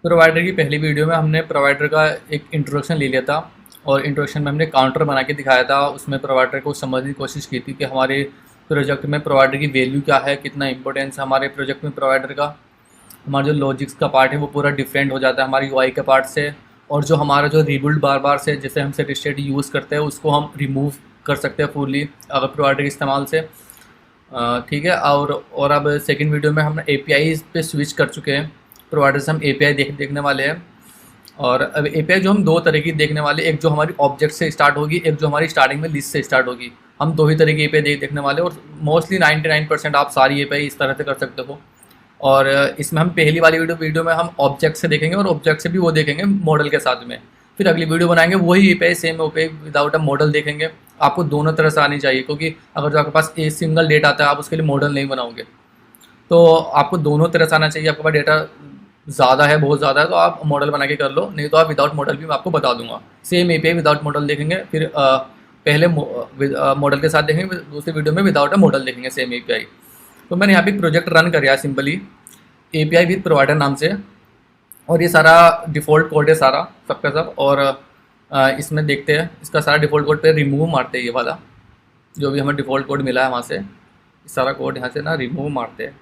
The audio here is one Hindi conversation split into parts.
प्रोवाइडर की पहली वीडियो में हमने प्रोवाइडर का एक इंट्रोडक्शन ले लिया था और इंट्रोडक्शन में हमने काउंटर बना के दिखाया था। उसमें प्रोवाइडर को समझने की कोशिश की थी कि हमारे प्रोजेक्ट में प्रोवाइडर की वैल्यू क्या है, कितना इंपॉर्टेंस है हमारे प्रोजेक्ट में प्रोवाइडर का। हमारा जो लॉजिक्स का पार्ट है वो पूरा डिफरेंट हो जाता है हमारी यूआई के पार्ट से। और जो हमारा जो रिबिल्ड बार बार से जैसे हम सेट स्टेट यूज़ करते हैं उसको हम रिमूव कर सकते हैं फुली अगर प्रोवाइडर के इस्तेमाल से। ठीक है। और अब सेकंड वीडियो में हम एपीआई पे स्विच कर चुके हैं। प्रोवाइडर से हम एपीआई देखने वाले हैं। और अब एपीआई जो हम दो तरह की देखने वाले, एक जो हमारी ऑब्जेक्ट से स्टार्ट होगी, एक जो हमारी स्टार्टिंग में लिस्ट से स्टार्ट होगी। हम दो ही तरह की एपीआई देखने वाले हैं और मोस्टली 99% आप सारी एपीआई इस तरह से कर सकते हो। और इसमें हम पहली वाली वीडियो में हम ऑब्जेक्ट से देखेंगे और ऑब्जेक्ट से भी वो देखेंगे मॉडल के साथ में। फिर अगली वीडियो बनाएंगे वही API same API without a model देखेंगे। आपको दोनों तरह से आनी चाहिए, क्योंकि अगर जो आपके पास एक सिंगल डेटा आता है आप उसके लिए मॉडल नहीं बनाओगे। तो आपको दोनों तरह से आना चाहिए। आपके पास डेटा ज़्यादा है, बहुत ज़्यादा है, तो आप मॉडल बना के कर लो, नहीं तो आप विदाउट मॉडल भी मैं आपको बता दूंगा। सेम एपीआई विदाउट मॉडल देखेंगे, फिर पहले मॉडल के साथ देखेंगे, दूसरी वीडियो में विदाउट अ मॉडल देखेंगे सेम एपीआई। तो मैंने यहाँ पे प्रोजेक्ट रन कर है सिंपली एपीआई विद प्रोवाइडर नाम से। और ये सारा डिफ़ॉल्ट कोड है सारा सबका सब। और इसमें देखते हैं इसका सारा डिफ़ॉल्ट कोड पे रिमूव मारते हैं। ये वाला जो भी हमें डिफ़ॉल्ट कोड मिला है वहाँ से सारा कोड यहाँ से ना रिमूव मारते हैं।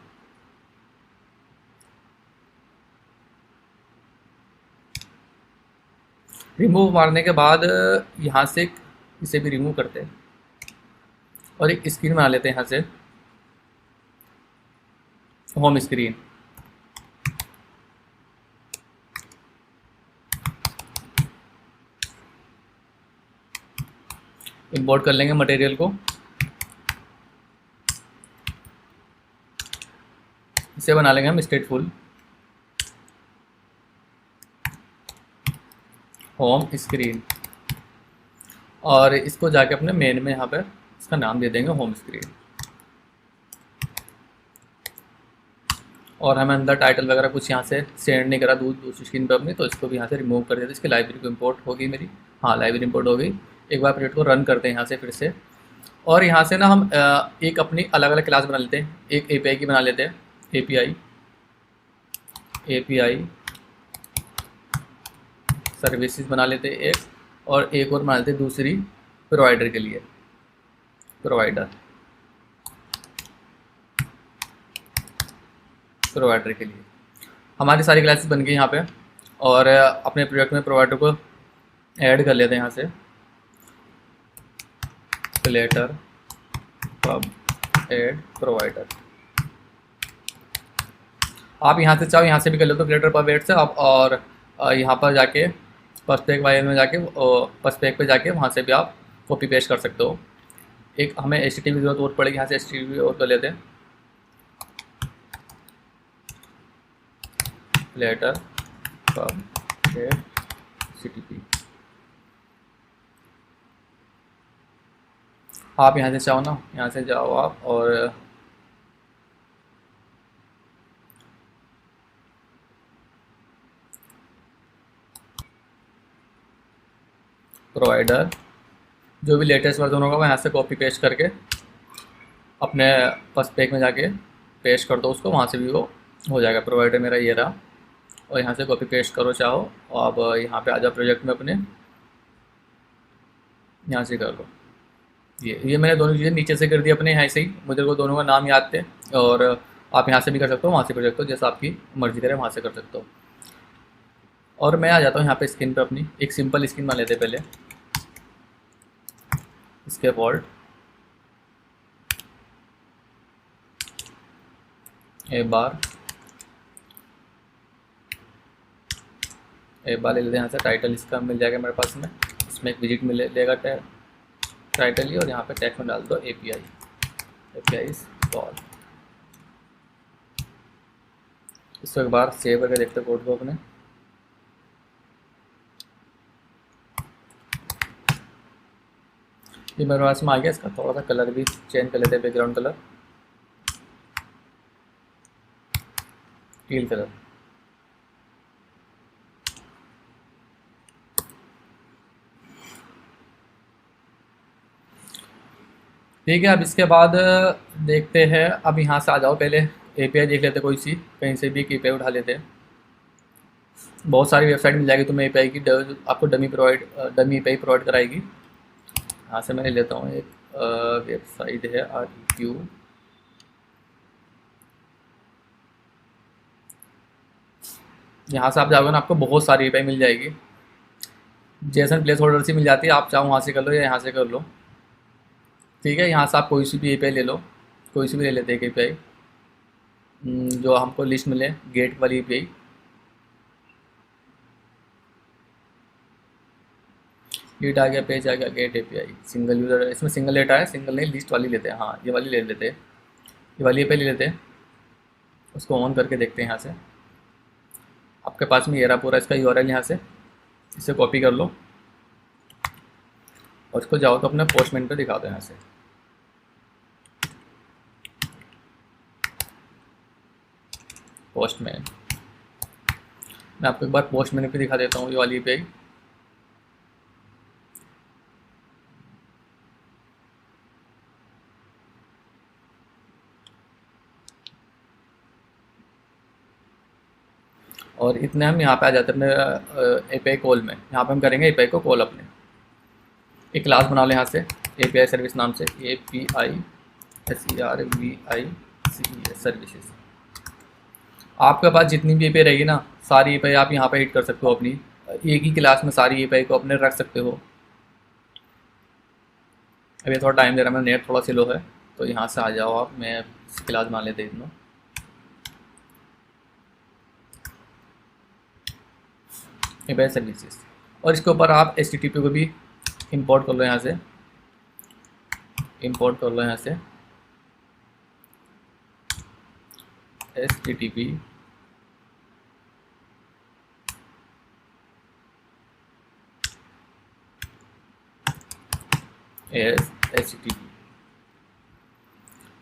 रिमूव मारने के बाद यहाँ से इसे भी रिमूव करते हैं और एक स्क्रीन बना लेते हैं यहाँ से, होम स्क्रीन। इंपोर्ट कर लेंगे मटेरियल को, इसे बना लेंगे हम स्टेटफुल होम स्क्रीन। और इसको जाके अपने मेन में यहाँ पर इसका नाम दे देंगे होम स्क्रीन। और हमें अंदर टाइटल वगैरह कुछ यहाँ से सेंड नहीं करा दूसरी स्क्रीन पर अपनी, तो इसको भी यहाँ से रिमूव कर देते। इसकी लाइब्रेरी को इंपोर्ट होगी मेरी, हाँ लाइब्रेरी इंपोर्ट हो गई। एक बार प्रोजेक्ट को रन करते हैं यहाँ से फिर से। और यहाँ से ना हम एक अपनी अलग अलग क्लास बना लेते हैं। एक एपीआई की बना लेते हैं, एपीआई सर्विसेज बना लेते हैं एक, और एक और बना लेते हैं दूसरी प्रोवाइडर के लिए, प्रोवाइडर के लिए। हमारी सारी क्लासेस बन गई यहाँ पे। और अपने प्रोजेक्ट में प्रोवाइडर को ऐड कर लेते हैं यहाँ से, प्लेटर पब ऐड प्रोवाइडर। आप यहाँ से चाहो यहाँ से भी कर लेते हो प्लेटर पब ऐड से आप। और यहाँ पर जाके पर्सपेक वाइल में जाके पर्सपेक पे जाके वहाँ से भी आप कॉपी पेस्ट कर सकते हो। एक हमें HTTP की जरूरत और पड़ेगी, यहाँ से HTTP और कर लेते हैं, प्लेटर पब ऐड HTTP। आप यहाँ से चाहो ना, यहाँ से जाओ आप और प्रोवाइडर जो भी लेटेस्ट वर्जन होगा वो यहाँ से कॉपी पेस्ट करके अपने पर्सपेक में जाके पेस्ट कर दो उसको, वहाँ से भी वो हो जाएगा। प्रोवाइडर मेरा ये रहा और यहाँ से कॉपी पेस्ट करो चाहो। अब यहाँ पे आ जाओ प्रोजेक्ट में अपने, यहाँ से कर लो। ये मैंने दोनों चीज़ें नीचे से कर दी अपने यहाँ से ही, मुझे को दोनों का नाम याद थे। और आप यहाँ से भी कर सकते हो, वहाँ से प्रोजेक्ट हो, जैसा आपकी मर्जी करे वहाँ से कर सकते हो। और मैं आ जाता हूँ यहाँ पे स्क्रीन पे अपनी एक सिंपल स्क्रीन बना लेते पहले, इसके फॉल्ट एक बार ले लेते हैं। यहाँ से टाइटल इसका मिल जाएगा मेरे पास में, इसमें एक विजिट मिल लेगा टाइटल ही। और यहाँ पे टैग में डाल दो एपीआई कॉल। इसको एक बार सेव करके देखते कोड को अपने। ये मेरे पास में आ गया। इसका थोड़ा सा कलर भी चेंज कर लेते हैं, बैकग्राउंड कलर टील कलर। ठीक है। अब इसके बाद देखते हैं, अब यहाँ से आ जाओ, पहले एपीआई देख लेते कोई सी, कहीं से भी एक एपीआई उठा लेते हैं। बहुत सारी वेबसाइट मिल जाएगी तुम्हें एपीआई की, आपको डमी एपीआई प्रोवाइड कराएगी। यहाँ से मैं ले लेता हूँ, एक वेबसाइट है REQ। यहाँ से आप जाओगे ना, आपको बहुत सारी एपीआई मिल जाएगी। जेसन प्लेस होल्डर से मिल जाती है, आप चाहो वहाँ से कर लो या यहाँ से कर लो। ठीक है, यहाँ से आप कोई सी भी एपीआई ले लो, कोई सी भी ले लेते हैं एपीआई जो हमको लिस्ट मिले, गेट वाली एपीआई। गेट आ गया, पेज आ गया, गेट एपीआई सिंगल यूज़र, इसमें सिंगल डेटा है, सिंगल नहीं लिस्ट वाली लेते हैं। हाँ, ये वाली ले लेते हैं, ये वाली एपीआई ले लेते हैं। उसको ऑन करके देखते हैं। यहाँ से आपके पास में ये रहा पूरा इसका यूआरएल, यहाँ से इसे कॉपी कर लो और इसको जाओ तो अपने पोस्टमैन पे दिखा दो। यहाँ से पोस्टमैन, मैं आपको एक बार पोस्टमैन पे दिखा देता हूँ ये वाली एपीआई। और इतने हम यहाँ पे आ जाते हैं अपने एपीआई कॉल में। यहाँ पे हम करेंगे एपीआई को कॉल अपने। एक क्लास बना लें यहाँ से एपीआई सर्विस नाम से, API SERVICES सर्विसेज। आपके पास जितनी भी एपीआई रहेगी ना, सारी एपीआई आप यहाँ पे हिट कर सकते हो अपनी, एक ही क्लास में सारी एपीआई को अपने रख सकते हो। अभी थोड़ा टाइम दे रहा है, मेरा नेट थोड़ा स्लो है, तो यहाँ से आ जाओ आप। मैं क्लास बना लेते हैं एपीआई सर्विसेज, और इसके ऊपर आप HTTP को भी इंपोर्ट कर लो। यहाँ से इंपोर्ट कर लो, यहाँ से HTTP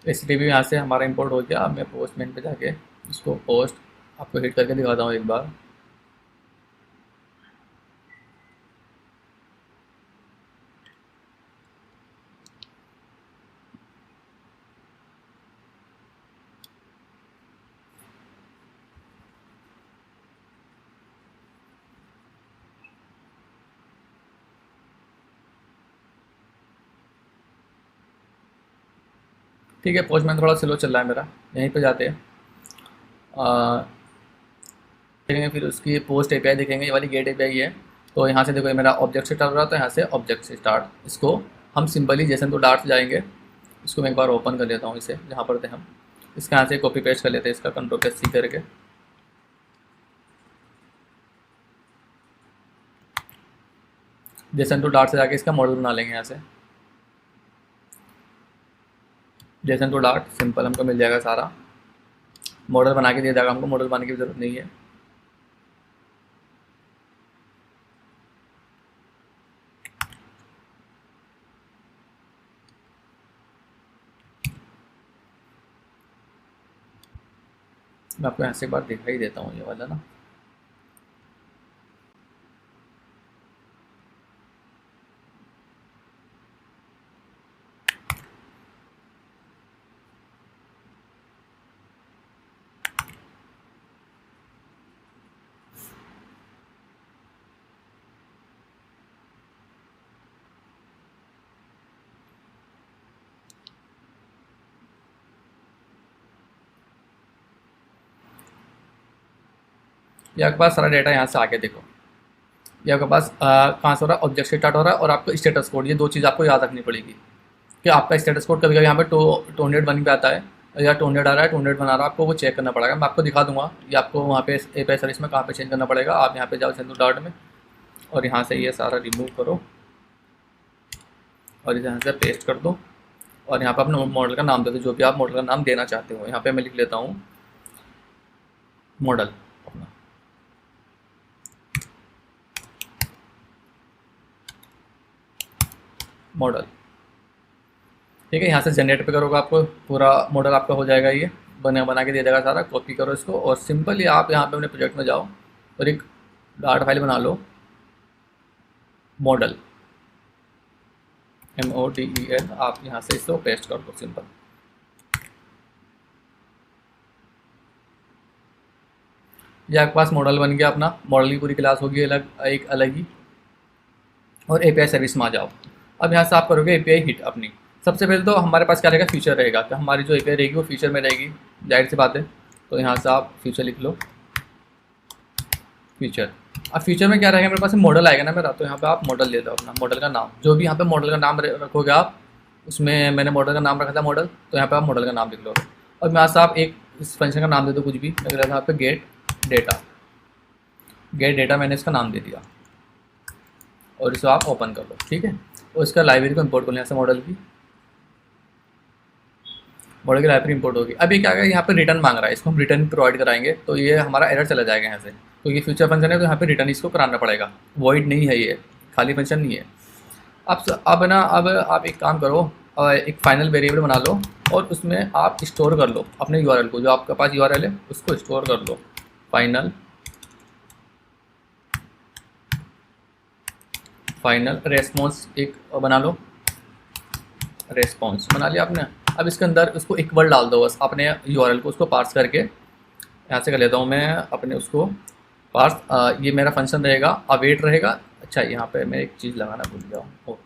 HTTP यहाँ से हमारा इंपोर्ट हो गया। अब मैं पोस्टमैन पे जाके इसको पोस्ट आपको हिट करके दिखाता हूँ एक बार। ठीक है, पोस्टमैन थोड़ा स्लो चल रहा है मेरा। यहीं पे जाते हैं, देखेंगे फिर उसकी पोस्ट एपीआई देखेंगे। ये वाली गेट एपीआई है, तो यहाँ से देखो ये मेरा ऑब्जेक्ट से स्टार्ट हो रहा था, यहाँ से ऑब्जेक्ट से स्टार्ट। इसको हम सिंपली जेसन टू डार्ट से जाएंगे। इसको मैं एक बार ओपन कर लेता हूँ, इसे जहाँ पर थे हम। इसका यहाँ से कॉपी पेस्ट कर लेते हैं, इसका Ctrl+C करके। जेसन टू डार्ट से जाके इसका मॉडल बना लेंगे। यहाँ से जेसन टू डार्ट सिंपल हमको मिल जाएगा, सारा मॉडल बना के दिया जाएगा हमको। मॉडल बनाने की ज़रूरत नहीं है। मैं आपको यहाँ से एक बार दिखाई देता हूँ ये वाला ना। ये आपके पास सारा डेटा यहाँ से आके देखो। ये आपके पास कहाँ से हो रहा है, ऑब्जेक्ट से स्टार्ट हो रहा है, और आपको स्टेटस कोड, ये दो चीज़ आपको याद रखनी पड़ेगी कि आपका स्टेटस कोड कभी कभी यहाँ पे 201 पे आता है, या 200 आ रहा है, 201 बना रहा है, आपको वो चेक करना पड़ेगा। मैं आपको दिखा दूंगा ये आपको वहाँ पे एपीआई सर्विस में कहाँ पे चेंज करना पड़ेगा। आप यहाँ पे जाओ सेंधु डार्ट में, और यहाँ से ये सारा रिमूव करो और इसे यहाँ से पेस्ट कर दो, और यहाँ पर अपने मॉडल का नाम दे दो, जो भी आप मॉडल का नाम देना चाहते हो। यहाँ पे मैं लिख लेता हूँ मॉडल अपना। मॉडल, ठीक है। यहाँ से जनरेट पे करोगे, आपको पूरा मॉडल आपका हो जाएगा। ये बना के दे देगा सारा। कॉपी करो इसको, और सिंपली आप यहाँ पे अपने प्रोजेक्ट में जाओ और एक डार्ट फाइल बना लो, मॉडल MODEL। आप यहाँ से इसको पेस्ट कर दो सिंपल। ये आपके पास मॉडल बन गया अपना, मॉडल की पूरी क्लास होगी अलग, एक अलग ही। और एपीआई सर्विस में आ जाओ। अब यहाँ से आप करोगे एपीआई हिट अपनी। सबसे पहले तो हमारे पास क्या रहेगा, फीचर रहेगा, कि हमारी जो एपीआई रहेगी वो फीचर में रहेगी, जाहिर सी बात है। तो यहाँ से आप फीचर लिख लो, फीचर। अब फीचर में क्या रहेगा, मेरे पास मॉडल आएगा ना मेरा, तो यहाँ पे आप मॉडल ले दो अपना, मॉडल का नाम, जो भी यहाँ पे मॉडल का नाम रखोगे आप, उसमें मैंने मॉडल का नाम रखा था मॉडल, तो यहाँ पे आप मॉडल का नाम लिख लो। और यहाँ से आप एक इस फंक्शन का नाम दे दो कुछ भी, मैं यहाँ पे गेट डेटा, गेट डेटा मैंने इसका नाम दे दिया, और इसको आप ओपन कर लो, ठीक है। और इसका लाइब्रेरी को इंपोर्ट कर लो यहाँ से, मॉडल की लाइब्रेरी इंपोर्ट होगी। अब ये क्या है, यहाँ पे रिटर्न मांग रहा है, इसको हम रिटर्न प्रोवाइड कराएंगे, तो ये हमारा एरर चला जाएगा यहाँ से, तो ये फ्यूचर फंक्शन है, तो यहाँ पे रिटर्न इसको कराना पड़ेगा, वॉइड नहीं है, ये खाली फंक्शन नहीं है। अब ना, अब आप एक काम करो, एक फाइनल वेरिएबल बना लो, और उसमें आप स्टोर कर लो अपने यूआरएल को, जो आपके पास यूआरएल है उसको स्टोर कर लो। फाइनल रेस्पॉन्स एक बना लो, रेस्पॉन्स बना लिया आपने। अब इसके अंदर उसको इक्वल डाल दो बस, अपने यूआरएल को उसको पार्स करके, यहाँ से कर लेता हूँ मैं अपने उसको पार्स। ये मेरा फंक्शन रहेगा, अवेट रहेगा। अच्छा, यहाँ पे मैं एक चीज़ लगाना भूल गया हूँ,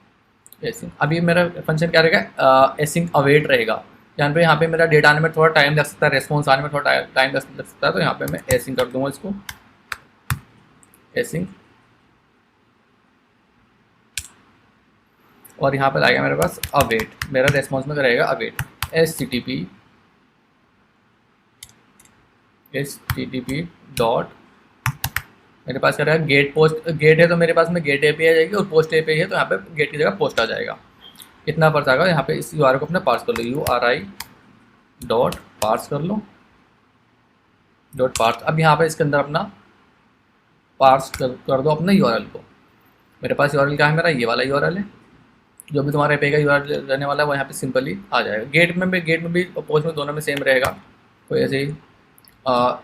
एसिंग। अभी मेरा फंक्शन क्या रहेगा, एसिंग अवेट रहेगा। यहाँ पे मेरा डेटा आने में थोड़ा टाइम लग सकता है, रेस्पॉन्स आने में थोड़ा टाइम लग सकता है, तो यहाँ पे मैं एसिंग कर दूँगा इसको, एसिंग। और यहाँ पे आएगा मेरे पास अवेट, मेरा रेस्पॉन्स में रहेगा अवेट, HTTP डॉट, मेरे पास क्या रहेगा, गेट पोस्ट। गेट है तो मेरे पास में गेट एपीआई आ जाएगी, और पोस्ट एपीआई है तो यहाँ पे गेट की जगह पोस्ट आ जाएगा। इतना फर्क आएगा। यहाँ पे इस यूआरएल को अपने पार्स कर लो, URI डॉट पार्स कर लो, डॉट पार्स। अब यहाँ पे इसके अंदर अपना पार्स कर दो अपने यूआरएल को। मेरे पास यूआरएल क्या है, मेरा ये वाला यूआरएल है, जो भी तुम्हारे पे का यूआरएल रहने वाला है वो यहाँ पे सिंपली आ जाएगा। गेट में भी पोस्ट में दोनों में सेम रहेगा, कोई ऐसे ही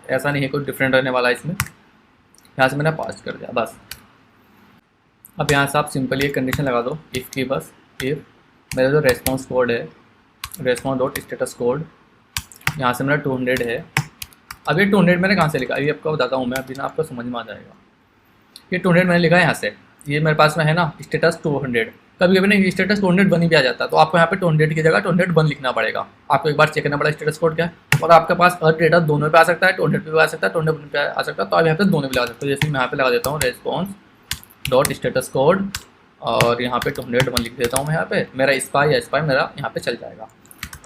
ऐसा नहीं है, कोई डिफरेंट रहने वाला है इसमें। यहाँ से मैंने पास कर दिया बस। अब यहाँ से आप सिंपली एक कंडीशन लगा दो, इफ़ की, बस इफ़ मेरा जो रेस्पॉन्स कोड है, रेस्पॉन्स डॉट स्टेटस कोड, यहाँ से मेरा 200 है। अब ये 200 मैंने कहाँ से लिखा, अभी आपको बताता हूँ मैं, अभी ना आपको समझ में आ जाएगा। ये 200 मैंने लिखा है यहाँ से, ये मेरे पास में है ना स्टेटस 200। कभी कभी ना स्टेटस 201 भी आ जाता है, तो आपको यहाँ पे 200 की जगह 201 लिखना पड़ेगा। आपको एक बार चेक करना पड़ेगा स्टेटस कोड क्या है, और आपके पास अर्थ डेटा दोनों पे आ सकता है, 200 पे भी आ सकता है, 201 पे आ सकता है, तो आप यहाँ पे दोनों भी लगा सकते हो। जैसे मैं यहाँ पे लगा देता हूँ रेस्पॉन्स डॉट स्टेटस कोड, और यहाँ पे 201 लिख देता हूँ मैं, यहाँ पे मेरा स्पाई मेरा यहाँ पे चल जाएगा।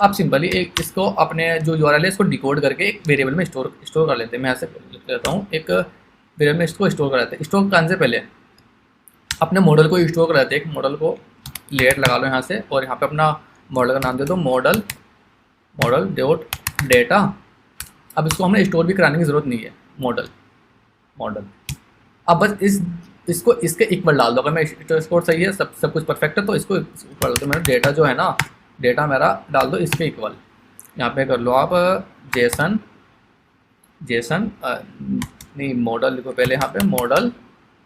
अब सिंपली एक इसको अपने जो यूआरएल है इसको डिकोड करके एक वेरिएबल में स्टोर कर लेते हैं। मैं यहाँ से लिख लेता हूँ, एक वेरिएबल में इसको स्टोर कर लेते हैं। स्टोर करने से पहले अपने मॉडल को स्टोर कर लेते हैं, एक मॉडल को लेयर लगा लो यहाँ से, और यहाँ पे अपना मॉडल का नाम दे दो मॉडल डॉट डेटा। अब इसको हमें स्टोर भी कराने की ज़रूरत नहीं है, मॉडल। अब बस इसको इसके इक्वल डाल दो। अगर मैं स्टोर सही है, सब कुछ परफेक्ट है, तो इसको इक्वल डाल दो। मेरा डेटा जो है ना, डेटा मेरा डाल दो इसके इक्वल। यहाँ पे कर लो आप जेसन नहीं, मॉडल लिखो पहले, यहाँ पे मॉडल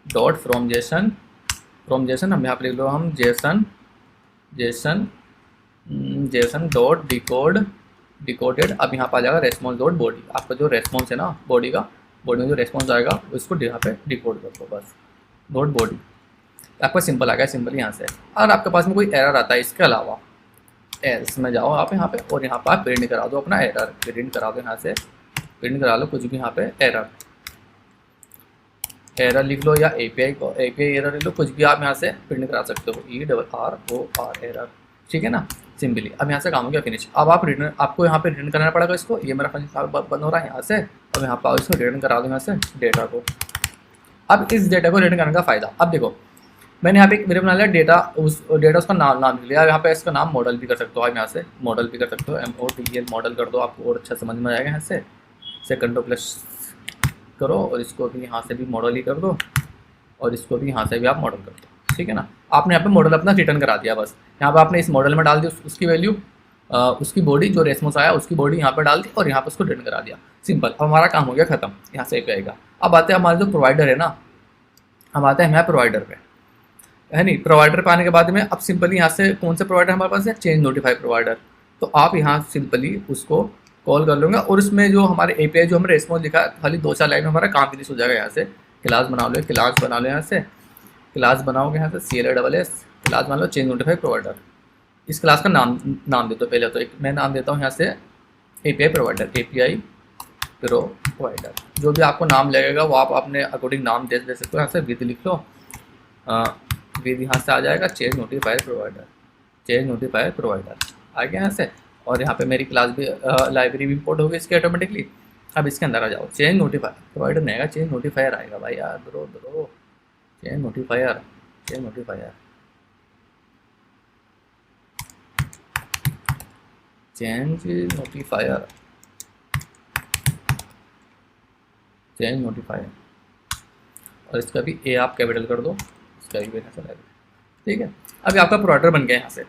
डॉट फ्रॉम जेसन हम यहाँ पे लिख लो, हम जेसन डॉट डिकोडेड। अब यहाँ पर आ जाएगा रेस्पॉन्स डॉट बॉडी। आपका जो रेस्पॉन्स है ना बॉडी में जो रेस्पॉन्स आएगा उसको यहाँ पे डिकोड कर दो बस, डॉट बॉडी। आपका सिंपल आ गया, सिंपल यहाँ से। अगर आपके पास में कोई एरर आता है इसके अलावा, एल्स में जाओ आप यहाँ पे, और यहाँ पर आप प्रिंट करा दो अपना एरर, प्रिंट करा दो यहाँ से, प्रिंट करा लो कुछ भी यहाँ पे एरर लिख लो, या एपीआई एरर लिख लो, कुछ भी आप यहाँ से प्रिंट करा सकते हो, ERROR एरर, ठीक है ना, सिंपली। अब यहाँ से काम हो गया फिनिश। अब आपको यहाँ पे रिटर्न करना पड़ेगा इसको। ये मेरा फंक्शन बंद हो रहा है यहाँ से, अब यहाँ पर इसको रिटर्न करा दो यहाँ से डेटा को। अब इस डेटा को रिटर्न करने का फ़ायदा, अब देखो मैंने यहाँ पे एक वेरिएबल बना लिया डेटा, उसका नाम लिख लिया। यहाँ पे इसका नाम मॉडल भी कर सकते हो आप, यहाँ से मॉडल भी कर सकते हो, MODL मॉडल कर दो, आपको और अच्छा समझ में आएगा। यहाँ से सेकंड प्लस करो, और इसको भी यहाँ से भी मॉडल ही कर दो, और इसको भी यहाँ से भी आप मॉडल कर दो, ठीक है ना। आपने यहाँ पे मॉडल अपना रिटर्न करा दिया बस। यहाँ पे आपने इस मॉडल में डाल दी उसकी वैल्यू, उसकी बॉडी, जो रेस्पॉन्स आया उसकी बॉडी यहाँ पे डाल दी, और यहाँ पे उसको रिटर्न करा दिया, सिंपल। अब हमारा काम हो गया खत्म, यहाँ से आएगा। अब आते हैं हमारे जो प्रोवाइडर है ना, हम आते हैं हमारे प्रोवाइडर पे, है नहीं। प्रोवाइडर पे आने के बाद में अब सिंपली यहाँ से कौन से प्रोवाइडर हमारे पास है, चेंज नोटिफाई प्रोवाइडर। तो आप यहाँ सिंपली उसको कॉल कर लूँगा और उसमें जो हमारे एपीआई जो हमने रेस्पॉन्स लिखा है खाली 2-4 लाइन में हमारा काम फिनिश हो जाएगा। यहाँ से क्लास बना लो, क्लास बना लो, यहाँ से क्लास बनाओगे, यहाँ से CLASS क्लास बना लो, चेंज नोटिफाई प्रोवाइडर। इस क्लास का नाम दे दो पहले तो। एक मैं नाम देता हूँ यहाँ से API प्रोवाइडर, API प्रोवाइडर। जो भी आपको नाम लगेगा वो आप अपने अकॉर्डिंग नाम दे सकते हो। यहाँ से विद लिख लो, विद यहाँ से आ जाएगा change notifier provider, change notifier provider आ गया यहाँ से। और यहाँ पे मेरी क्लास भी लाइब्रेरी भी इंपोर्ट होगी इसकी ऑटोमेटिकली। अब इसके अंदर आ जाओ, चेंज नोटिफायर प्रोवाइडर नहीं आएगा, चेंज नोटिफायर आएगा भाई यार, bro change notifier, change notifier, change notifier, change notifier. और इसका भी ए आप कैपिटल कर दो, इसका भी बिना चलाएगा, ठीक है। अभी आपका प्रोवाइडर बन गया यहाँ से।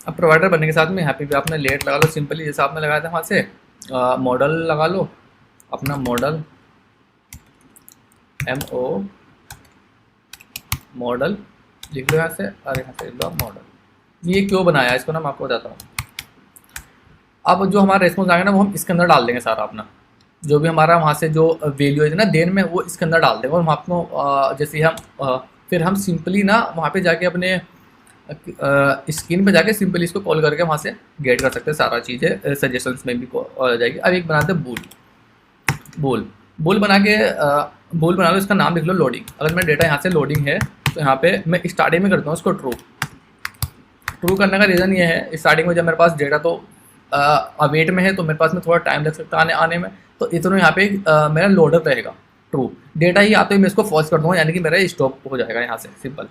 अब प्रोवाइडर बनने के साथ में यहाँ पे भी आपने लेट लगा लो सिंपली, जैसे आपने लगाया था वहाँ से। मॉडल लगा लो अपना, मॉडल MO मॉडल लिख लो यहाँ से, और यहाँ से लिख लो मॉडल। ये क्यों बनाया है इसको ना मैं आपको बताता हूँ। अब जो हमारा रेस्पॉन्स आएगा ना वो हम इसके अंदर डाल देंगे सारा अपना, जो भी हमारा वहाँ से जो वैल्यू है ना देन में, वो इसके अंदर डाल देंगे। और हम आपको जैसे हम फिर हम सिंपली ना वहाँ पे जाके अपने स्क्रीन पे जाके सिंपली इसको कॉल करके वहाँ से गेट कर सकते हैं सारा चीज़ें, सजेशंस में भी आ जाएगी। अब एक बनाते हैं बूल बना के बूल बना लो, इसका नाम लिख लो लोडिंग। अगर मेरा डेटा यहाँ से लोडिंग है तो यहाँ पे मैं स्टार्टिंग में करता हूँ इसको ट्रू करने का रीज़न ये है, स्टार्टिंग में जब मेरे पास डेटा तो अवेट में है तो मेरे पास में थोड़ा टाइम लग सकता है आने में, तो इतना यहाँ पे मेरा लोडर रहेगा ट्रू। डेटा ही आते ही मैं इसको फॉल्स कर दूँगा, यानी कि मेरा स्टॉप हो जाएगा यहाँ से सिंपल।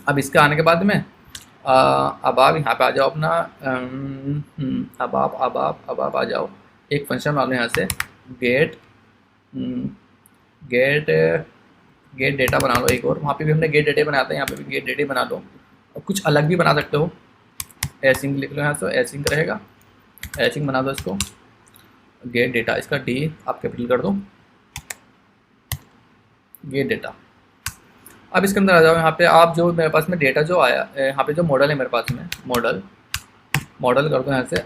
अब इसके आने के बाद में अब आप यहाँ पे आ जाओ अपना, अब आप आ जाओ एक फंक्शन वाले यहाँ से गेट डेटा बना लो एक और। वहाँ पे भी हमने गेट डेटा बनाते हैं, यहाँ पे भी गेट डेटा बना लो। और कुछ अलग भी बना सकते हो, एसिंग लिख लो यहाँ से, एसिंग रहेगा, एसिंग बना दो इसको। गेट डेटा, इसका D आप कैपिटल कर दो, गेट डेटा। अब इसके अंदर आ जाओ, यहाँ पे आप जो मेरे पास में डेटा जो आया, यहाँ पे जो मॉडल है मेरे पास में, मॉडल कर दो यहाँ से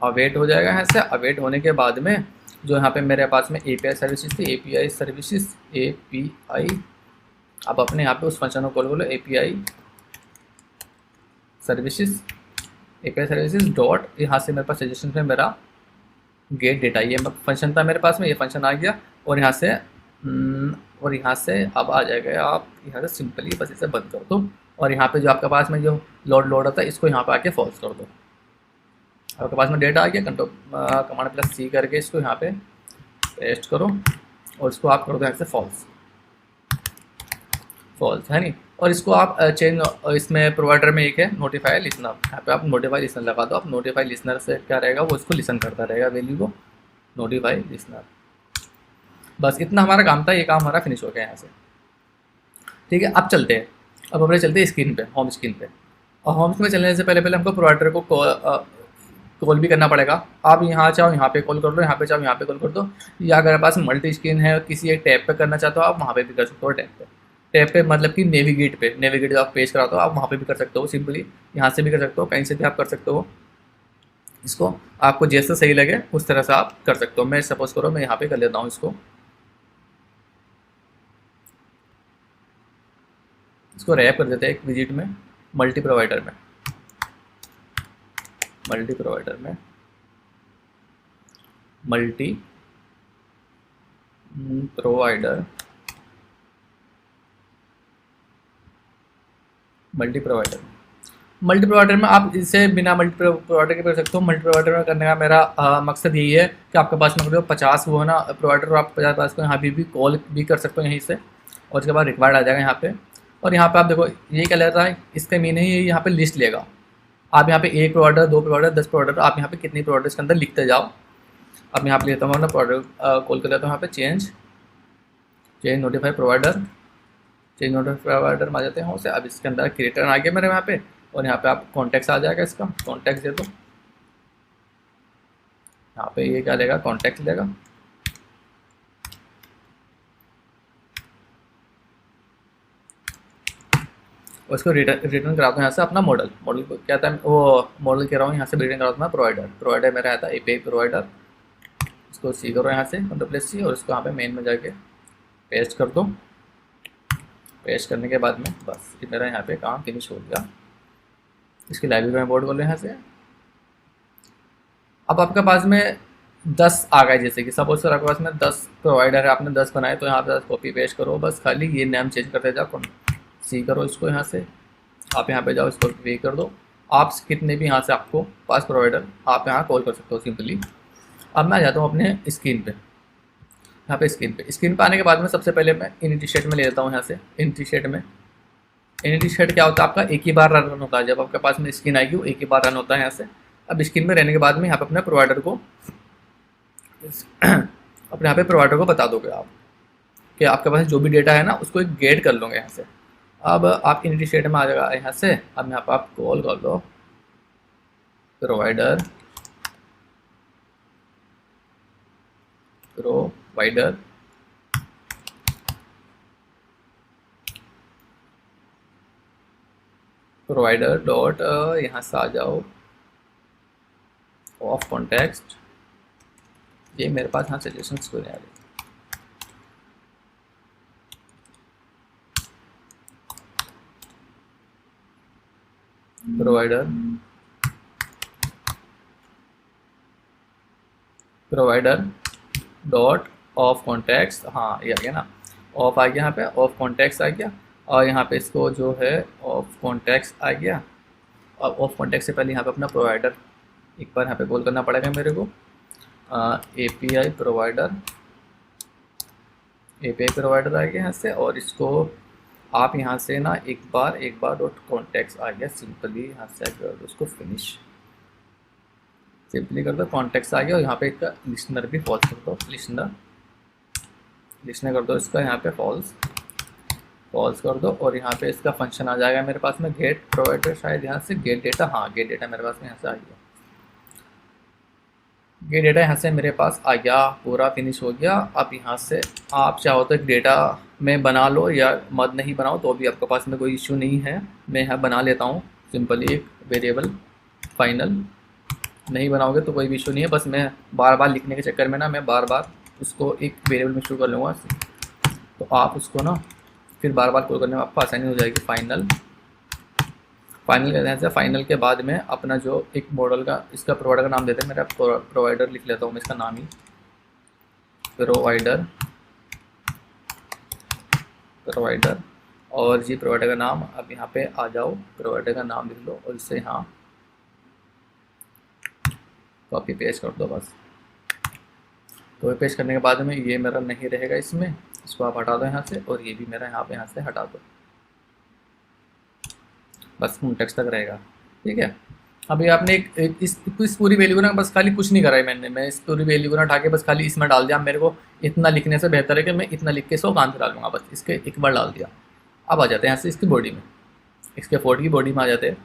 अवेट हो जाएगा यहाँ से। अवेट होने के बाद में जो यहाँ पे मेरे पास में API सर्विसेज थी, API सर्विसेज, API, अब अपने यहाँ पे उस फंक्शन को कॉल करो, API सर्विसेज डॉट, यहाँ से मेरे पास सजेशन में मेरा गेट डेटा, ये फंक्शन था मेरे पास में, ये फंक्शन आ गया। और यहाँ से अब आ जाएगा, आप यहाँ से सिंपली बस इसे बंद कर दो। और यहाँ पे जो आपके पास में जो लोड होता है इसको यहाँ पे आके फॉल्स कर दो। आपके पास में डेटा आ गया, कमांड +C करके इसको यहाँ पे पेस्ट करो और इसको आप कर दो यहाँ से फॉल्स है नहीं। और इसको आप चेंज, इसमें प्रोवाइडर में एक है नोटिफाई लिसनर, यहाँ पे आप नोटिफाई लिसनर लगा दो। आप नोटिफाई लिसनर से क्या रहेगा, वो इसको लिसन करता रहेगा वैल्यू को, नोटिफाई लिसनर। बस इतना हमारा काम था, ये काम हमारा फिनिश हो गया यहाँ से, ठीक है। अब चलते हैं, अब अपने चलते हैं स्क्रीन पे, होम स्क्रीन पे। और होम स्क्रीन में चलने से पहले हमको प्रोवाइडर को कॉल भी करना पड़ेगा। आप यहाँ चाहो यहाँ पे कॉल कर लो, यहाँ पे चाहो यहाँ पे कॉल कर दो, या अगर पास मल्टी स्क्रीन है किसी एक टैब पे करना चाहते हो आप वहाँ पे भी कर सकते हो। टैब पे मतलब कि नेविगेट जो आप पेज कराते हो आप वहाँ पे भी कर सकते हो, सिंपली यहाँ से भी कर सकते हो, कहीं से भी आप कर सकते हो। इसको आपको जैसे सही लगे उस तरह से आप कर सकते हो। मैं सपोज करो मैं यहाँ पे कर लेता हूँ इसको रैप कर देते हैं एक विजिट में, मल्टी प्रोवाइडर में मल्टी प्रोवाइडर में आप इसे बिना मल्टी प्रोवाइडर के कर सकते हो। मल्टी प्रोवाइडर में करने का मेरा मकसद यही है कि आपके पास में 50 वो है ना प्रोवाइडर, आप 50 को यहाँ भी कॉल भी कर सकते हो यहीं से। और उसके बाद रिक्वायर्ड आ जाएगा यहाँ पे। और यहाँ पे आप देखो ये क्या लेता है, इसका मीन है ये यहाँ पे लिस्ट लेगा। आप यहाँ पे 1 प्रोवाइडर, 2 प्रोवाइडर, 10 प्रोवाइडर, आप यहाँ पे कितनी प्रोवाइडर के अंदर लिखते जाओ। अब यहाँ पे लेता हूँ अपना प्रोवाइडर कॉल कर लेता हूँ यहाँ पे change notify provider, change notify provider में आ जाते हैं उसे। अब इसके अंदर क्रिएटर आ गया मेरे यहाँ पे, और यहाँ पे आप कॉन्टैक्ट्स आ जाएगा, इसका कॉन्टैक्ट्स दे दो। यहाँ पे ये क्या लेगा, कॉन्टैक्ट लेगा। और इसको रिटर्न कराता हूँ यहाँ से अपना मॉडल को क्या था, वो मॉडल कह रहा हूँ यहाँ से रिटर्न कराता हूँ प्रोवाइडर मेरा आता है API प्रोवाइडर। इसको सी करो यहाँ से कंट्रोल+C और इसको यहाँ पे मेन में जाके पेस्ट कर दो। पेस्ट करने के बाद में बस ये मेरा यहाँ पे काम फिनिश हो गया। इसकी लाइब्रेरी में बोर्ड बोलो यहाँ से। अब आपके पास में 10 आ गए, जैसे कि सपोज सर आपके पास में 10 प्रोवाइडर है, आपने 10 बनाए, तो यहाँ पे कॉपी पेस्ट करो, बस खाली ये नेम चेंज करते जाओ। सी करो इसको यहाँ से, आप यहाँ पे जाओ, इसको पे कर दो। आप कितने भी यहाँ से आपको पास प्रोवाइडर आप यहाँ कॉल कर सकते हो सिंपली। अब मैं आ जाता हूँ अपने स्क्रीन पे, यहाँ पे स्क्रीन पे आने के बाद में सबसे पहले मैं इनिटी स्टेट में ले लेता हूँ। यहाँ से इनिटी स्टेट क्या होता है आपका, एक ही बार रन होता है। जब आपके पास में स्क्रीन आएगी वो एक ही बार रन होता है यहाँ से। अब स्क्रीन में रहने के बाद में यहाँ पे अपने प्रोवाइडर को अपने यहाँ पे प्रोवाइडर को बता दोगे आप कि आपके पास जो भी डेटा है ना उसको एक गेट कर लोगे यहाँ से। अब आप इनिटी स्टेट में आ जाएगा यहाँ से। अब यहाँ पर आप कॉल कर दो प्रोवाइडर डॉट यहाँ से आ जाओ ऑफ कॉन्टेक्स्ट। ये मेरे पास यहाँ सजेशंस को नहीं आ रहे। प्रोवाइडर डॉट ऑफ कॉन्टेक्स्ट, हाँ ये आ गया ना, ऑफ आ गया यहाँ पे, ऑफ कॉन्टेक्स्ट आ गया। और यहाँ पे इसको जो है ऑफ कॉन्टेक्स्ट आ गया। और ऑफ कॉन्टेक्स्ट से पहले यहाँ पे अपना प्रोवाइडर एक बार यहाँ पे कॉल करना पड़ेगा मेरे को। API प्रोवाइडर आ गया यहाँ से। और इसको आप यहाँ से ना एक बार डॉट कॉन्टेक्स्ट आ गया, सिंपली यहाँ से कर दो उसको फिनिश, सिंपली कर दो कॉन्टेक्स्ट आ गया। और यहाँ पे इसका लिसनर भी फॉल्स कर दो, लिसनर कर दो इसका यहाँ पे फॉल्स कर दो। और यहाँ पे इसका फंक्शन आ जाएगा मेरे पास में गेट प्रोवाइडर, शायद यहाँ से गेट डेटा, हाँ गेट डेटा मेरे पास में यहाँ से आ गया। ये डेटा यहाँ से मेरे पास आ गया, पूरा फिनिश हो गया। अब यहाँ से आप चाहो तो एक डेटा में बना लो या मत नहीं बनाओ तो भी आपके पास में कोई इश्यू नहीं है। मैं यहाँ बना लेता हूँ सिंपली एक वेरिएबल फाइनल। नहीं बनाओगे तो कोई भी इशू नहीं है, बस मैं बार बार लिखने के चक्कर में ना मैं बार बार उसको एक वेरिएबल में शुरू कर लूँगा। तो आप उसको ना फिर बार बार कॉल करने में आपको आसानी हो जाएगी। फाइनल कहते हैं। फाइनल के बाद में अपना जो एक मॉडल का इसका प्रोवाइडर का नाम देते हैं, मेरा प्रोवाइडर लिख लेता हूँ मैं इसका नाम ही, प्रोवाइडर। और जी प्रोवाइडर का नाम, अब यहाँ पे आ जाओ, प्रोवाइडर का नाम लिख लो और इसे यहाँ कॉपी पेस्ट कर दो बस। कॉपी पेस्ट करने के बाद में ये मेरा नहीं रहेगा इसमें, इसको आप हटा दो यहाँ से। और ये भी मेरा यहाँ से हटा दो, बस कॉन्टेक्स्ट तक रहेगा। ठीक है। अभी आपने इस पूरी वैल्यू को ना बस खाली कुछ नहीं करा है मैं इस पूरी वैल्यू को ना उठा के बस खाली इसमें डाल दिया। मेरे को इतना लिखने से बेहतर है कि मैं इतना लिख के 100 काम से डालूंगा, बस इसके एक बार डाल दिया। अब आ जाते हैं यहाँ से इसकी बॉडी में, इसके फोर्ड की बॉडी में आ जाते हैं,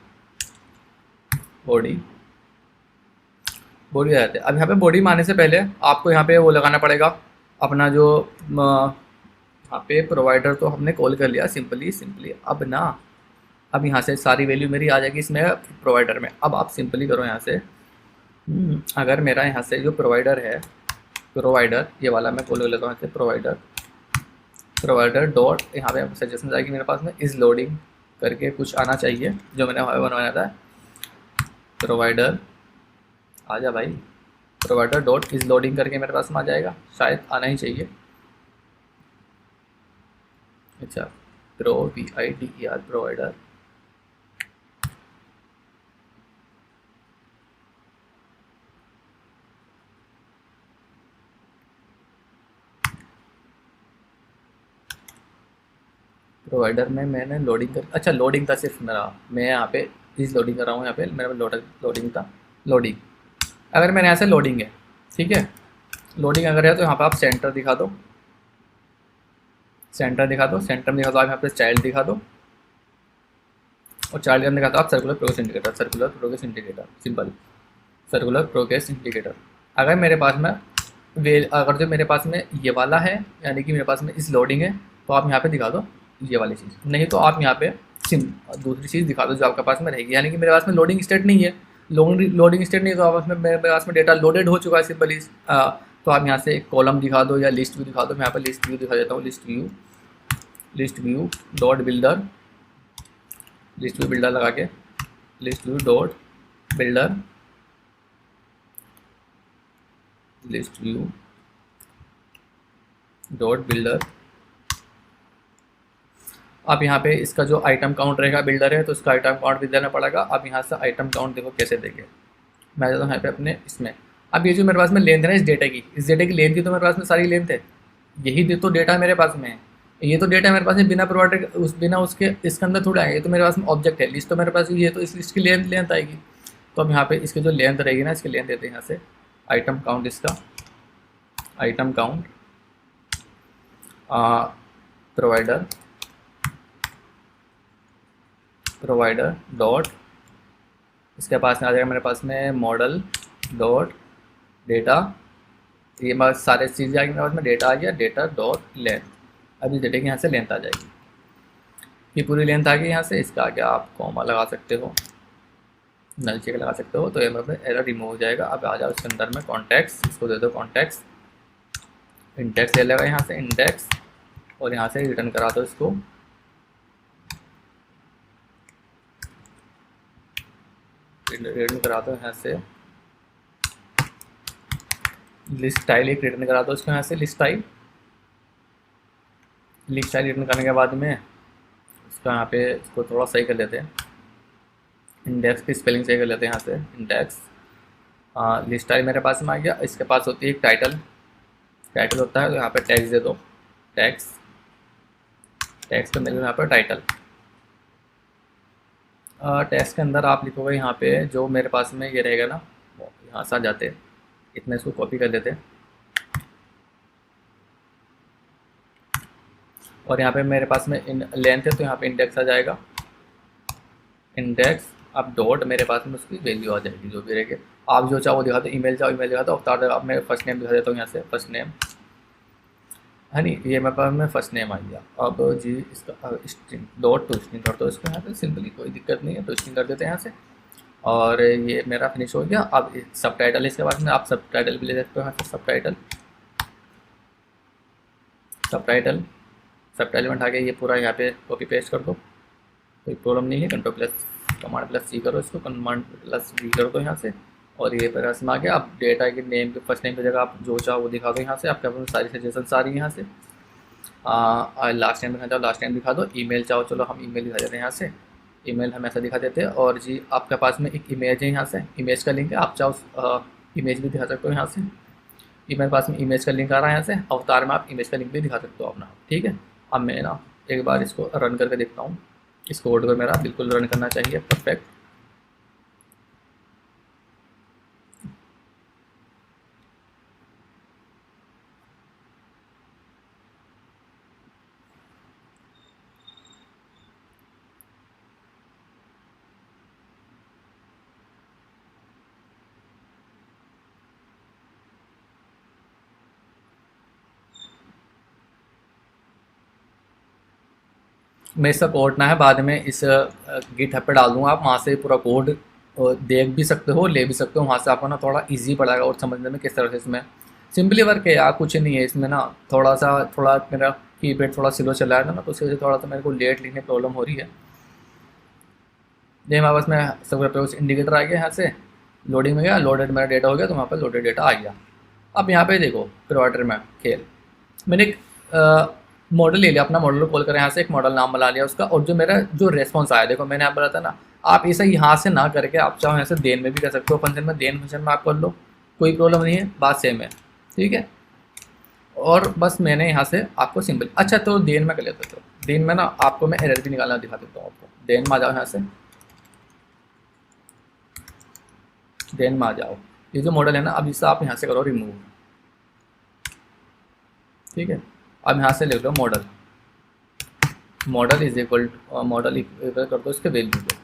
बॉडी आ जाते हैं। अब यहाँ पे बॉडी में आने से पहले आपको यहाँ पे वो लगाना पड़ेगा अपना जो यहाँ पे प्रोवाइडर तो हमने कॉल कर लिया सिंपली। अब यहाँ से सारी वैल्यू मेरी आ जाएगी इसमें प्रोवाइडर में। अब आप सिंपली करो यहाँ से, अगर मेरा यहाँ से जो प्रोवाइडर है, प्रोवाइडर ये वाला मैं कॉल कर लेता हूँ यहाँ से, प्रोवाइडर डॉट, यहाँ पे सजेशन आएगी मेरे पास में इज़ लोडिंग करके कुछ आना चाहिए जो मैंने वहाँ बनवाया था। प्रोवाइडर आ जा भाई, प्रोवाइडर डॉट इज़ लोडिंग करके मेरे पास में आ जाएगा, शायद आना ही चाहिए। अच्छा, PIDER प्रोवाइडर, प्रोवाइडर में मैंने लोडिंग कर, अच्छा लोडिंग था सिर्फ मेरा, मैं यहाँ पे इस लोडिंग कर रहा हूँ, यहाँ पे मेरा लोडिंग था। लोडिंग अगर मैंने यहाँ से लोडिंग है, ठीक है, लोडिंग अगर है तो यहाँ पे आप सेंटर दिखा दो, सेंटर में दिखा दो आप यहाँ पे चाइल्ड दिखा दो, और चाइल्ड में दिखा दो आप circular progress indicator, simple circular progress indicator. अगर मेरे पास में अगर जो मेरे पास में ये वाला है, यानी कि मेरे पास में इस लोडिंग है, तो आप यहाँ पे दिखा दो ये वाली चीज़। नहीं तो आप यहाँ पे दूसरी चीज़ दिखा दो जो आपके पास में रहेगी, यानी कि मेरे पास में लोडिंग स्टेट नहीं है, लोडिंग स्टेट नहीं है तो आप में मेरे पास में डेटा लोडेड हो चुका है सिंपली। तो आप यहाँ से एक कॉलम दिखा दो या लिस्ट व्यू दिखा दो। मैं यहाँ पर लिस्ट व्यू दिखा देता हूँ, list view dot builder, list view builder लगा के list view dot builder, list view dot builder. अब यहाँ पे इसका जो आइटम काउंट रहेगा बिल्डर है तो इसका आइटम काउंट भी देना पड़ेगा। अब यहाँ से आइटम काउंट देखो कैसे देंगे, मैं जाता हूँ यहाँ पे अपने इसमें। अब ये जो मेरे पास में लेंथ है ना इस डेटा की लेंथ की तो मेरे पास में सारी लेंथ है, यही तो डेटा मेरे पास में है। ये तो डेटा मेरे पास में बिना प्रोवाइडर बिना उसके इसके अंदर थोड़ा है, ये तो मेरे पास में ऑब्जेक्ट है, लिस्ट तो मेरे पास ये तो इस लिस्ट की लेंथ आएगी। तो अब यहाँ पे इसकी जो लेंथ रहेगी ना इसकी लेंथ देते हैं यहाँ से आइटम काउंट, इसका आइटम काउंट प्रोवाइडर डॉट, इसके पास में आ जाएगा मेरे पास में मॉडल डॉट डेटा, ये मेरे सारे चीज़ें आ गई मेरे पास में, डेटा आ गया, डेटा डॉट लेंथ। अभी डेटा की यहाँ से लेंथ आ जाएगी, ये पूरी लेंथ आ गई यहाँ से। इसका आगे आप कॉमा लगा सकते हो, नल चेक लगा सकते हो, तो ये मतलब एरर रिमूव हो जाएगा। अब आ जाओ इसके अंदर में कॉन्टेक्स्ट, इसको दे दो कॉन्टेक्स्ट, इंडेक्स ले लेगा यहाँ से इंडेक्स, और यहाँ से रिटर्न करा दो इसको रिटर्न करा दो यहाँ से लिस्ट स्टाइल, एक रिटर्न करा दो इसको यहाँ से लिस्ट स्टाइल रिटर्न करने के बाद में इसका यहाँ पे इसको थोड़ा सही कर लेते हैं, इंडेक्स की स्पेलिंग सही कर लेते हैं यहाँ से इंडेक्स। लिस्ट स्टाइल मेरे पास में आ गया, इसके पास होती है एक टाइटल होता है, तो यहाँ पे टैक्स दे दो, टैक्स तो मेरे यहाँ पर टाइटल। टैक्स के अंदर आप लिखोगे यहाँ पे जो मेरे पास में ये रहेगा ना, यहाँ से आ जाते इतना, इसको कॉपी कर देते और यहाँ पे मेरे पास में लेंथ है तो यहाँ पे इंडेक्स आ जाएगा, इंडेक्स। अब डॉट मेरे पास में उसकी वैल्यू आ जाएगी जो भी रहेगी। आप जो चाहो दिखा दो, ईमेल चाहो ईमेल दिखा दो, अवतार आप मैं फर्स्ट नेम दिखा देता हूँ यहाँ से, फर्स्ट नेम है नहीं, ये मेरे पास में फर्स्ट नेम आ गया। अब जी इसका स्ट्रिंग डॉट टू स्ट्रिंग कर दो इसको यहाँ पे, सिंपली कोई दिक्कत नहीं है, टू स्ट्रिंग कर देते हैं यहाँ से। और ये मेरा फिनिश हो गया। अब सब टाइटल इसके बाद में आप सब टाइटल भी ले सकते हो यहाँ से, सब टाइटल में उठा के ये पूरा यहाँ पे कॉपी पेस्ट कर दो, कोई प्रॉब्लम नहीं है। कमांड प्लस सी करो इसको, कमांड प्लस वी कर दो यहाँ से, और ये पर में आ गया। आप डेटा के नेम के फर्स्ट नेम की जगह आप जो चाहो वो दिखा दो यहाँ से, आपके पास सारी सजेशन आ रही है यहाँ से। लास्ट नेम दिखा चाहो लास्ट नेम दिखा दो, ईमेल चाहो चलो हम ईमेल दिखा देते हैं यहाँ से, ईमेल हम ऐसा दिखा देते हैं। और जी आपके पास में एक इमेज है यहाँ से, इमेज का लिंक है, आप चाहो इमेज भी दिखा सकते हो यहाँ से, मेरे पास में इमेज का लिंक आ रहा है यहाँ से, अवतार में आप इमेज का लिंक भी दिखा सकते हो अपना, ठीक है। अब मैं ना एक बार इसको रन करके देखता हूँ, इस कोड को मेरा बिल्कुल रन करना चाहिए परफेक्ट। मैं इसका कोड ना है बाद में इस गिटहब पे डाल दूँगा, आप वहाँ से पूरा कोड देख भी सकते हो, ले भी सकते हो, वहाँ से आपको ना थोड़ा इजी पड़ेगा और समझने में किस तरह से इसमें सिंपली वर्क है यार, कुछ नहीं है इसमें ना। थोड़ा मेरा कीपैड थोड़ा स्लो चला है ना, तो उसकी वजह से थोड़ा सा मेरे को लेट लिखने प्रॉब्लम हो रही है। ये हमारे पास में सब पे उस इंडिकेटर आ गया, यहाँ से लोडिंग में गया, लोडेड मेरा डेटा हो गया, तो वहाँ पर लोडेड डेटा आ गया। अब यहाँ पे देखो प्रोवाइडर में खेल, मैंने एक मॉडल ले लिया, अपना मॉडल को कॉल करें यहाँ से, एक मॉडल नाम बना लिया उसका, और जो मेरा जो रेस्पॉन्स आया देखो मैंने आप बताया था ना, आप इसे यहाँ से ना करके आप चाहो यहाँ से देन में भी कर सकते हो, फंक्शन में देन फंक्शन में आप कर लो, कोई प्रॉब्लम नहीं है, बात सेम है, ठीक है। और बस मैंने यहाँ से आपको सिंपल, अच्छा तो देन में कर लेते हो, देन में ना आपको मैं एरर भी निकालना दिखा देता हूँ आपको। देन में आ जाओ यहाँ से, देन में आ जाओ, ये जो मॉडल है ना अब इसे आप यहाँ से करो रिमूव, ठीक है। अब यहाँ से लिख low model is equal model equal कर दो इसके वैल्यू को,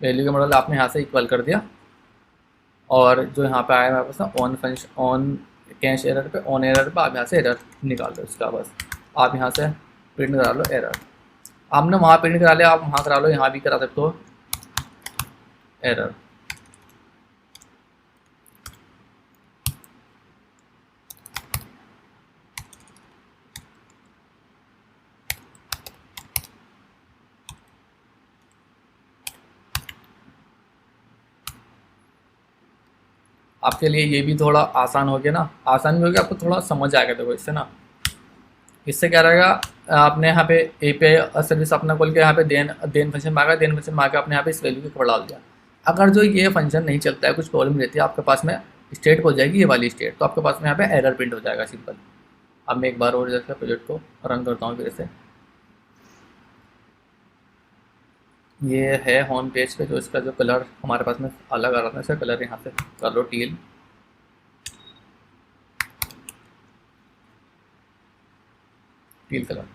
वैल्यू के मॉडल आपने यहाँ से इक्वल कर दिया। और जो यहाँ पे आया मेरे पास ना on function on cash error पे, ऑन एरर पे आप यहाँ से एरर निकाल लो इसका, बस आप यहाँ से प्रिंट करा लो एरर, आपने वहाँ प्रिंट करा लिया, आप वहाँ करा लो, यहाँ भी करा सकते हो एरर। आपके लिए ये भी थोड़ा आसान हो गया ना, आसान भी हो गया, आपको थोड़ा समझ आएगा। देखो इससे ना, इससे क्या रहेगा, आपने यहाँ पे एपीआई सर्विस अपना खोल के यहाँ पे देन देन फंक्शन मांगा, देन फंक्शन मांगा, आपने यहाँ पे इस वैल्यू के ऊपर डाल दिया। अगर जो ये फंक्शन नहीं चलता है, कुछ प्रॉब्लम रहती है आपके पास में, स्टेट हो जाएगी ये वाली स्टेट, तो आपके पास में यहाँ पे एरर प्रिंट हो जाएगा सिंपल। अब मैं एक बार और जैसे प्रोजेक्ट को रन करता हूँ फिर से। ये है होम पेज पे, जो इसका जो कलर हमारे पास में अलग आ रहा था, इसका कलर यहाँ से कर लो टील। Teal colour.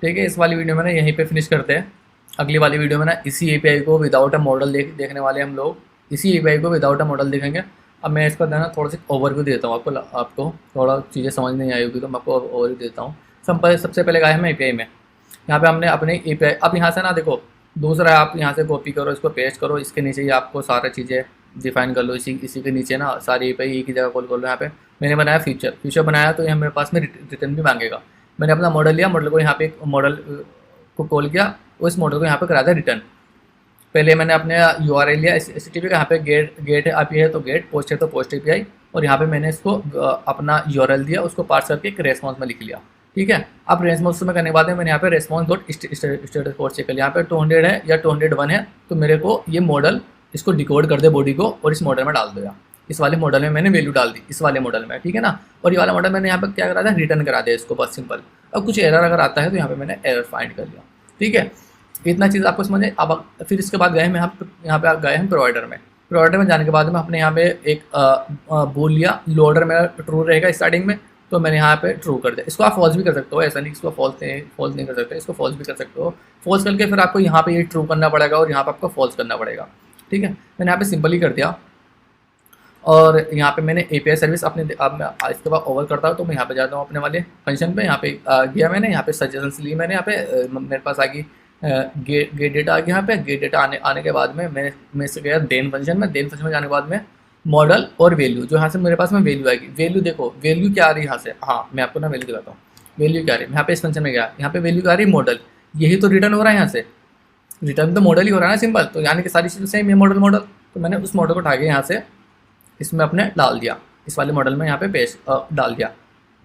ठीक है, इस वाली वीडियो में ना यहीं पे फिनिश करते हैं। अगली वाली वीडियो में ना इसी एपीआई को विदाउट अ मॉडल देखने वाले हम लोग। इसी एपीआई को विदाउट अ मॉडल देखेंगे। अब मैं इसका ना थोड़ा सा ओवरव्यू देता हूँ आपको थोड़ा चीज़ें समझ नहीं आई होगी तो मैं आपको ओवरव्यू देता हूँ। सबसे पहले गए हम एपीआई में। यहाँ पे हमने अपने एपीआई, अब यहाँ से ना देखो, दूसरा आप यहाँ से कॉपी करो, इसको पेस्ट करो, इसके नीचे ही आपको सारी चीज़ें डिफाइन कर लो। इसी के नीचे ना सारी एपीआई एक ही जगह कॉल कर लो। यहाँ पे मैंने बनाया फीचर बनाया, तो यहाँ मेरे पास में रिटर्न भी मांगेगा। मैंने अपना मॉडल लिया, मॉडल को यहाँ पे एक मॉडल को कॉल किया, उस मॉडल को यहाँ पे करा दिया रिटर्न। पहले मैंने अपने URL लिया HTTP का, यहाँ पे गेट API है तो गेट, पोस्ट है तो पोस्ट API, और यहाँ पे मैंने इसको अपना URL दिया, उसको पार्स करके एक रेस्पॉन्स में लिख लिया। ठीक है, अब रेस्पॉन्स में करने के बाद में मैंने यहाँ पे response dot status code check कर लिया। यहाँ पे 200 है या 201 है, तो मेरे को ये मॉडल इसको डिकोड कर दे बॉडी को, और इस मॉडल में डाल देगा। इस वाले मॉडल में मैंने वैल्यू डाल दी, इस वाले मॉडल में, ठीक है ना। और ये वाला मॉडल मैंने यहाँ पे क्या करा था, रिटर्न करा दिया इसको, बस सिंपल। अब कुछ एरर अगर आता है तो यहाँ पे मैंने एरर फाइंड कर लिया। ठीक है, इतना चीज़ आपको समझ। अब फिर इसके बाद गए हम यहाँ पे गए हम प्रोवाइडर में। प्रोवाइडर में जाने के बाद में अपने यहाँ पे एक बोल लिया, लोडर मेरा ट्रू रहेगा स्टार्टिंग में, तो मैंने यहाँ पे ट्रू कर दिया। इसको आप फॉल्स भी कर सकते हो, ऐसा नहीं इसको फॉल्स नहीं कर सकते, इसको फॉल्स भी कर सकते हो। फॉल्स करके फिर आपको यहाँ पे ये ट्रू करना पड़ेगा और यहाँ पे आपको फॉल्स करना पड़ेगा। ठीक है, मैंने यहाँ पे सिंपल ही कर दिया। और यहाँ पे मैंने एपीआई सर्विस अपने, अब मैं इसके बाद ओवर करता हूँ, तो मैं यहाँ पे जाता हूँ अपने वाले फंक्शन पे। यहाँ पे गया मैंने, यहाँ पे सजेशंस ली मैंने, यहाँ पे मेरे पास आ गई गेट डेटा आ गया। यहाँ पे गेट डेटा आने के बाद में मैं से गया देन फंक्शन में। देन फंक्शन में जाने के बाद में मॉडल और वैल्यू, जो यहाँ से मेरे पास में वैल्यू आएगी। वैल्यू देखो, वैल्यू क्या आ रही है यहाँ से, हाँ मैं आपको ना वैल्यू दिखाता हूँ। वैल्यू क्या आ रही है, यहाँ पे इस फंक्शन में गया, यहाँ पे वैल्यू क्या आ रही है, मॉडल। यही तो रिटर्न हो रहा है यहाँ से, रिटर्न तो मॉडल ही हो रहा है ना सिंपल। तो यानी कि सारी चीज़ें सेम है, मॉडल। तो मैंने उस मॉडल को उठा के यहाँ से इसमें अपने डाल दिया, इस वाले मॉडल में यहाँ पे पेस्ट डाल दिया।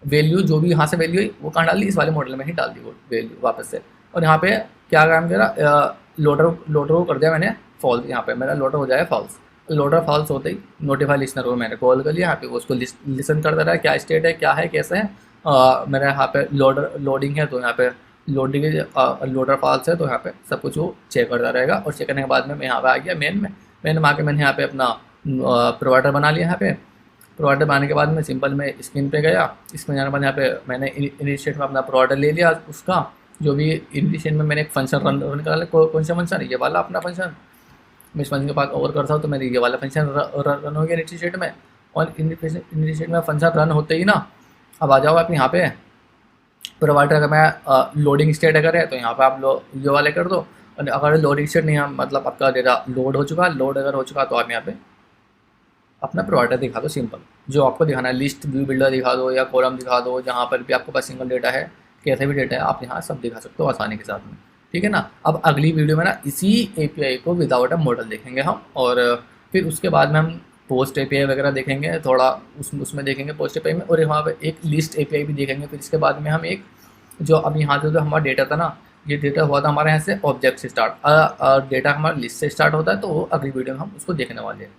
वैल्यू जो भी यहाँ से वैल्यू हुई वो कहाँ डाल दी, इस वाले मॉडल में ही डाल दी वो वैल्यू वापस से। और यहाँ पे क्या काम करा, लोडर को कर दिया मैंने फॉल्स। यहाँ पे मेरा लोडर हो जाए फॉल्स। लोडर फॉल्स होते ही नोटिफाई लिसनर को मैंने कॉल कर लिया। यहाँ पे उसको लिसन कर दे रहा है, क्या स्टेट है, क्या है, कैसे है। मेरा यहाँ पे लोडिंग है, तो यहाँ पे लोडिंग लोडर फॉल्स है, तो यहाँ पे सब कुछ वो चेक करता रहेगा। और चेक करने के बाद में मैं यहाँ पे आ गया मेन में आके मैंने यहाँ पे अपना प्रोवाइडर बना लिया। यहाँ पे प्रोवाइडर बनाने के बाद में सिंपल मैं स्क्रीन पे गया। इसमें जाने के बाद यहाँ पे मैंने इनिशिएट में अपना प्रोवाइडर ले लिया, उसका जो भी इनिशिएट में मैंने एक फंक्शन रन करा लिया। कौन सा फंक्शन, ये वाला अपना फंक्शन। मैं इस फंक्शन के बाद ओवर करता हूँ तो मेरे ये वाला फंक्शन रन हो गया इनिशिएट में। और इनिशिएट में फंक्शन रन होते ही ना, अब आ जाओ आप यहाँ पे प्रोवाइडर। अगर मैं लोडिंग स्टेट अगर है तो यहाँ पे आप ये वाले कर दो। और अगर लोडिंग स्टेट नहीं है, मतलब आपका डेटा लोड हो चुका, लोड अगर हो चुका, तो आप यहाँ पे अपना प्रोवाइडर दिखा दो सिंपल, जो आपको दिखाना है। लिस्ट व्यू बिल्डर दिखा दो या कॉलम दिखा दो, जहाँ पर भी आपके पास सिंगल डेटा है, कैसे भी डेटा है, आप यहाँ सब दिखा सकते हो आसानी के साथ में। ठीक है ना। अब अगली वीडियो में ना इसी एपीआई को विदाउट अ मॉडल देखेंगे हम, और फिर उसके बाद में हम पोस्ट एपीआई वगैरह देखेंगे, थोड़ा उसमें देखेंगे पोस्ट एपीआई में, और वहाँ पर एक लिस्ट एपीआई भी देखेंगे। फिर इसके बाद में हम एक जो अब यहाँ से जो हमारा डेटा था ना, ये डेटा हुआ था हमारे यहाँ से ऑब्जेक्ट से स्टार्ट, डेटा हमारा लिस्ट से स्टार्ट होता है, तो वो अगली वीडियो में हम उसको देखने वाले हैं।